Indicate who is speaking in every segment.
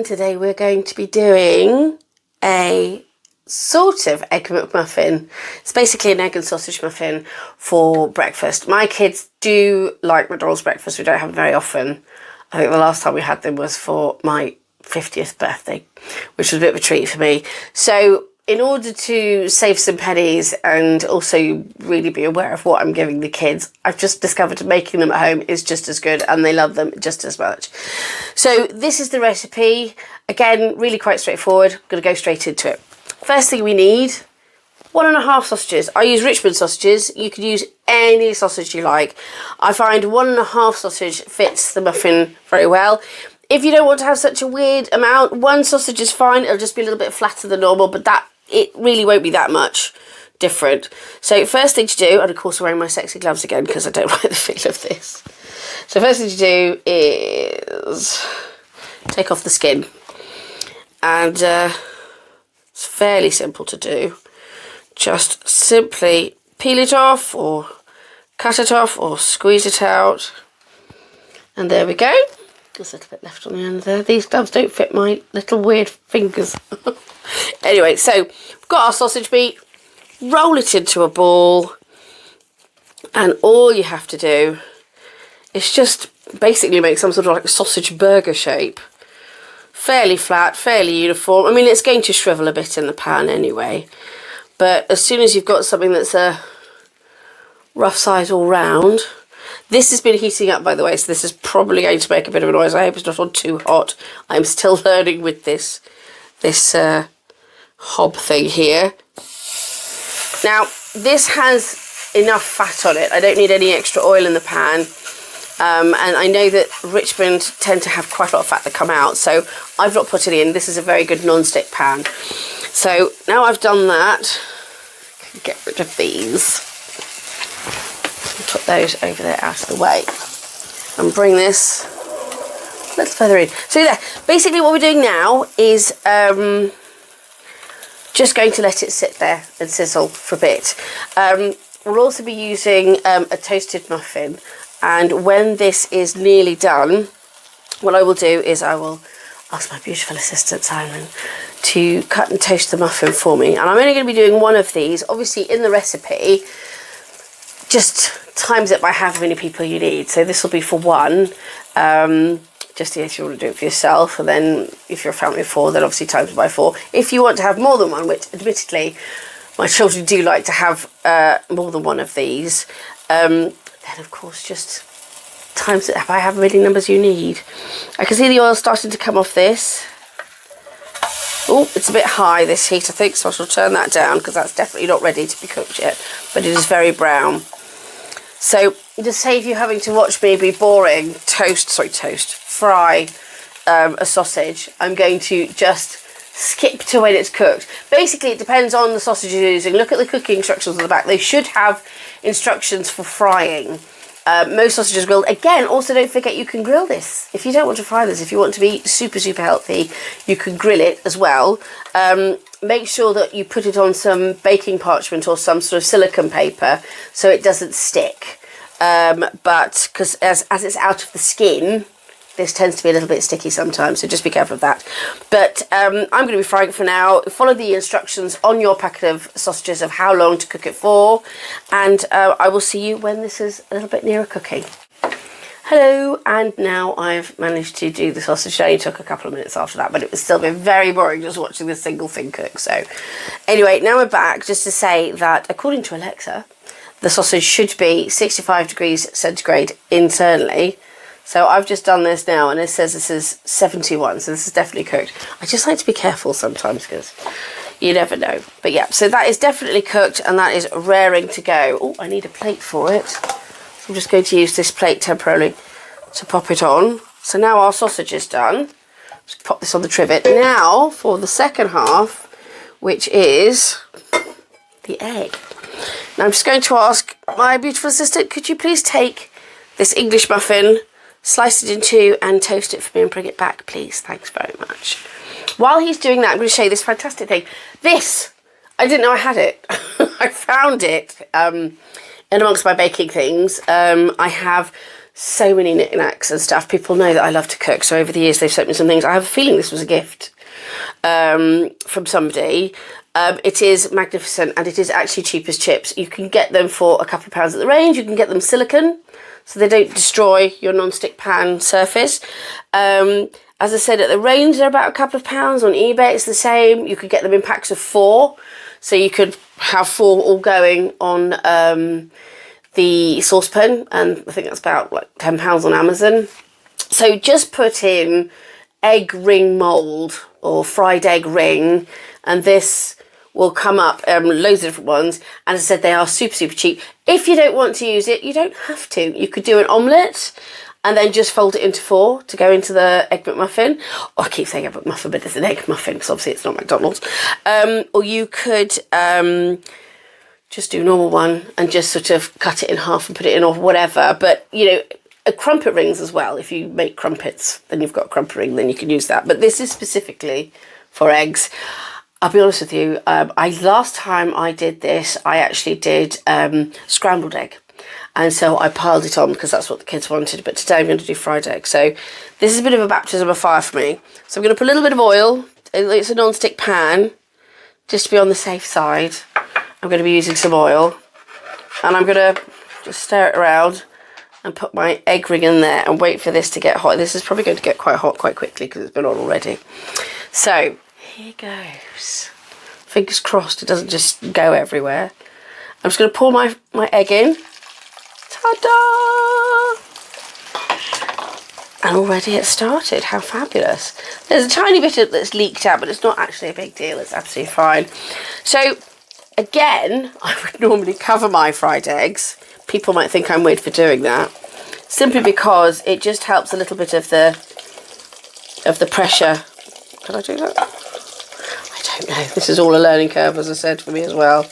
Speaker 1: and today we're going to be doing a sort of egg McMuffin. It's basically an egg and sausage muffin for breakfast. My kids do like McDonald's breakfast. We don't have them very often. I think the last time we had them was for my 50th birthday, which was a bit of a treat for me. So in order to save some pennies and also really be aware of what I'm giving the kids, I've just discovered making them at home is just as good and they love them just as much. So this is the recipe. Again, really quite straightforward. I'm going to go straight into it. First thing we need, 1.5 sausages. I use Richmond sausages. You could use any sausage you like. I find 1.5 sausage fits the muffin very well. If you don't want to have such a weird amount, 1 sausage is fine. It'll just be a little bit flatter than normal, but it really won't be that much different. So first thing to do, and of course I'm wearing my sexy gloves again because I don't like the feel of this. So first thing to do is take off the skin. And it's fairly simple to do. Just simply peel it off or cut it off or squeeze it out. And there we go. There's a little bit left on the end there. These gloves don't fit my little weird fingers. Anyway, so we've got our sausage meat. Roll it into a ball. And all you have to do is just basically make some sort of like sausage burger shape. Fairly flat, fairly uniform. I mean, it's going to shrivel a bit in the pan anyway. But as soon as you've got something that's a rough size all round. This has been heating up, by the way, so this is probably going to make a bit of a noise. I hope it's not on too hot. I'm still learning with this hob thing here. Now, this has enough fat on it. I don't need any extra oil in the pan. And I know that Richmond tend to have quite a lot of fat that come out, so I've not put it in. This is a very good non-stick pan. So now I've done that, get rid of these. Put those over there out of the way and bring this a little further in. So there, basically what we're doing now is just going to let it sit there and sizzle for a bit. We'll also be using a toasted muffin, and when this is nearly done, what I will do is I will ask my beautiful assistant Simon to cut and toast the muffin for me. And I'm only going to be doing one of these. Obviously in the recipe, just times it by how many people you need. So this will be for 1, just if you want to do it for yourself. And then if you're a family of 4, then obviously times it by 4. If you want to have more than 1, which admittedly my children do like to have more than 1 of these, then of course just times it by how many numbers you need. I can see the oil starting to come off this. Oh, it's a bit high, this heat, I think, so I shall turn that down because that's definitely not ready to be cooked yet, but it is very brown. So, to save you having to watch me be boring, fry a sausage, I'm going to just skip to when it's cooked. Basically, it depends on the sausage you're using. Look at the cooking instructions on the back. They should have instructions for frying. Most sausages grilled. Again, also don't forget you can grill this. If you don't want to fry this, if you want to be super, super healthy, you can grill it as well. Make sure that you put it on some baking parchment or some sort of silicone paper so it doesn't stick. But because as it's out of the skin, this tends to be a little bit sticky sometimes, so just be careful of that. But I'm going to be frying it for now. Follow the instructions on your packet of sausages of how long to cook it for, and I will see you when this is a little bit nearer cooking. Hello, and now I've managed to do the sausage. It only took a couple of minutes after that, but it was still been very boring just watching this single thing cook. So anyway, now we're back just to say that according to Alexa, the sausage should be 65 degrees centigrade internally. So I've just done this now and it says this is 71, so this is definitely cooked. I just like to be careful sometimes because you never know. But yeah, so that is definitely cooked and that is raring to go. Oh, I need a plate for it. So I'm just going to use this plate temporarily to pop it on. So now our sausage is done. Just pop this on the trivet. Now for the second half, which is the egg. Now I'm just going to ask my beautiful assistant, could you please take this English muffin, slice it in 2 and toast it for me and bring it back, please. Thanks very much. While he's doing that, I'm going to show you this fantastic thing. This, I didn't know I had it. I found it in amongst my baking things. I have so many knickknacks and stuff. People know that I love to cook, so over the years they've sent me some things. I have a feeling this was a gift from somebody. It is magnificent, and it is actually cheap as chips. You can get them for a couple of pounds at the range. You can get them silicone, so they don't destroy your non-stick pan surface. As I said, at the range they're about a couple of pounds. On eBay it's the same. You could get them in packs of 4, so you could have 4 all going on the saucepan, and I think that's about like £10 on Amazon. So just put in egg ring mould or fried egg ring, and this will come up, loads of different ones. And as I said, they are super, super cheap. If you don't want to use it, you don't have to. You could do an omelette and then just fold it into 4 to go into the Egg McMuffin. Oh, I keep saying Egg McMuffin, but it's an Egg Muffin because obviously it's not McDonald's. Or you could just do a normal one and just sort of cut it in half and put it in or whatever. But, you know, crumpet rings as well. If you make crumpets, then you've got a crumpet ring, then you can use that. But this is specifically for eggs. I'll be honest with you, last time I did this, I actually did scrambled egg. And so I piled it on because that's what the kids wanted. But today I'm going to do fried egg. So this is a bit of a baptism of fire for me. So I'm going to put a little bit of oil. It's a non-stick pan, just to be on the safe side. I'm going to be using some oil. And I'm going to just stir it around and put my egg ring in there and wait for this to get hot. This is probably going to get quite hot quite quickly because it's been on already. So here goes. Fingers crossed it doesn't just go everywhere. I'm just going to pour my egg in. Ta-da! And already it started. How fabulous. There's a tiny bit that's leaked out, but it's not actually a big deal. It's absolutely fine. So again, I would normally cover my fried eggs. People might think I'm weird for doing that, simply because it just helps a little bit of the pressure. Can I do that? I don't know. This is all a learning curve, as I said, for me as well.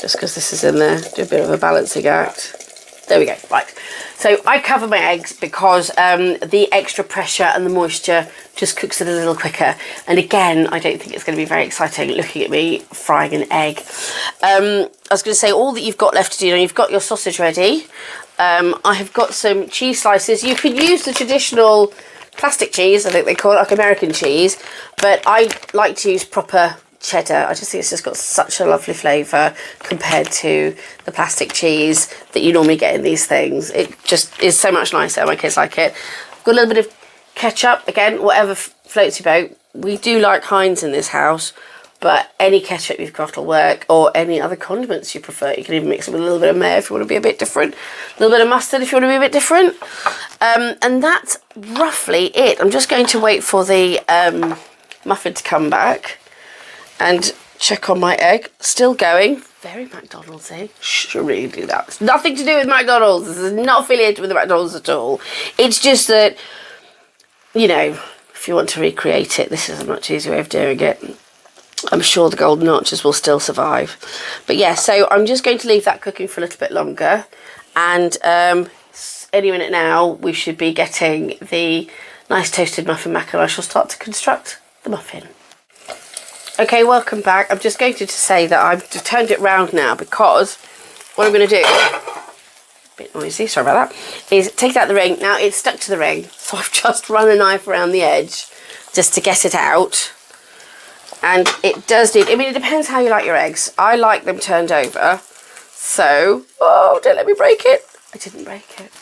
Speaker 1: Just because this is in there, do a bit of a balancing act. There we go. Right. So I cover my eggs because the extra pressure and the moisture just cooks it a little quicker. And again, I don't think it's going to be very exciting looking at me frying an egg. I was going to say, all that you've got left to do, now you've got your sausage ready. I have got some cheese slices. You could use the traditional plastic cheese, I think they call it, like American cheese. But I like to use proper cheddar. I just think it's just got such a lovely flavour compared to the plastic cheese that you normally get in these things. It just is so much nicer. My kids like it. I've got a little bit of ketchup. Again, whatever floats your boat. We do like Heinz in this house, but any ketchup you've got will work, or any other condiments you prefer. You can even mix it with a little bit of mayo if you want to be a bit different. A little bit of mustard if you want to be a bit different. And that's roughly it. I'm just going to wait for the muffin to come back and check on my egg. Still going. Very McDonald's-y. Should really do that. It's nothing to do with McDonald's. This is not affiliated with the McDonald's at all. It's just that, you know, if you want to recreate it, this is a much easier way of doing it. I'm sure the golden arches will still survive. But yeah, so I'm just going to leave that cooking for a little bit longer. And any minute now, we should be getting the nice toasted muffin back, and I shall start to construct the muffin. Okay, welcome back. I'm just going to say that I've turned it round now, because what I'm going to do, a bit noisy, sorry about that, is take out the ring. Now it's stuck to the ring, so I've just run a knife around the edge just to get it out. And it does need, I mean, it depends how you like your eggs. I like them turned over. So, oh, don't let me break it. I didn't break it.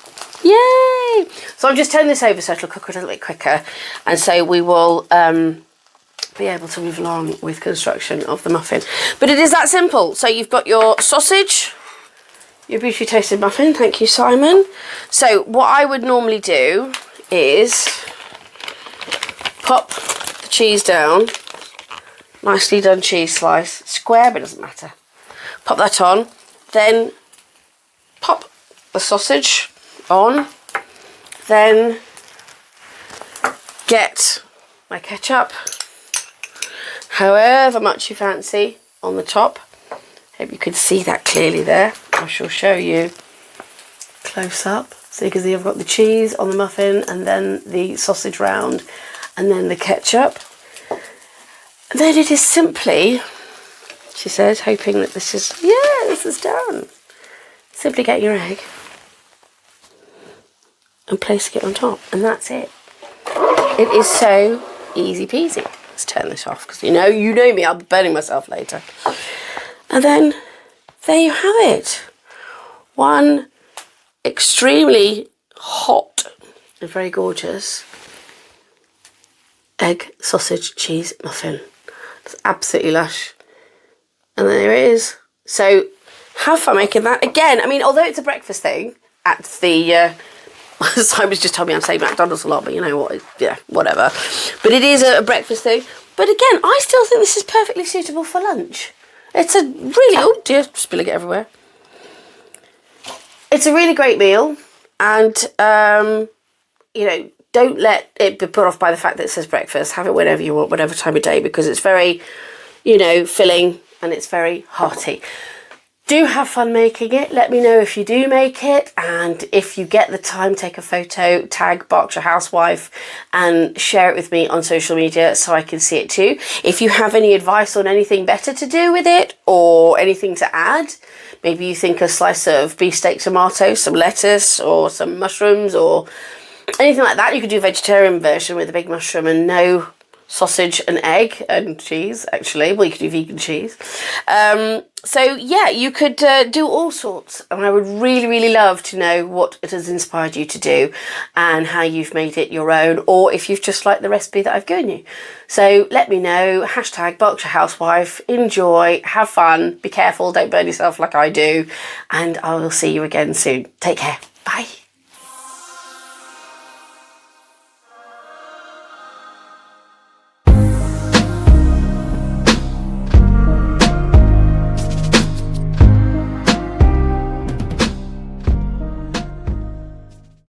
Speaker 1: Yay! So I've just turned this over so it'll cook a little bit quicker. And so we will be able to move along with construction of the muffin. But it is that simple. So you've got your sausage, your beautifully toasted muffin. Thank you, Simon. So what I would normally do is pop the cheese down. Nicely done cheese slice. Square, but it doesn't matter. Pop that on. Then pop the sausage on. Then get my ketchup, however much you fancy, on the top. Hope you can see that clearly there. I shall show you close up. So you can see I've got the cheese on the muffin, and then the sausage round, and then the ketchup. And then it is simply, she says, hoping that this is, yeah, this is done. Simply get your egg and placing it on top, and that's it. It is so easy peasy. Let's turn this off because you know me, I'll be burning myself later. And then there you have it. One extremely hot and very gorgeous egg, sausage, cheese muffin. It's absolutely lush. And there it is. So have fun making that. Again, I mean, although it's a breakfast thing at the... Simon's just told me I'm saying McDonald's a lot, but you know what? Yeah, whatever. But it is a breakfast thing. But again, I still think this is perfectly suitable for lunch. It's a really... Oh dear, spilling it everywhere. It's a really great meal. And, you know, don't let it be put off by the fact that it says breakfast. Have it whenever you want, whatever time of day, because it's very, you know, filling and it's very hearty. Do have fun making it. Let me know if you do make it, and if you get the time, take a photo, tag Berkshire Housewife and share it with me on social media so I can see it too. If you have any advice on anything better to do with it or anything to add, maybe you think a slice of beefsteak tomato, some lettuce or some mushrooms or anything like that. You could do a vegetarian version with a big mushroom and no sausage and egg and cheese, actually. Well, you could do vegan cheese. So yeah, you could do all sorts, and I would really, really love to know what it has inspired you to do and how you've made it your own, or if you've just liked the recipe that I've given you. So let me know. Hashtag Berkshire Housewife. Enjoy, have fun, be careful, don't burn yourself like I do, and I will see you again soon. Take care. Bye.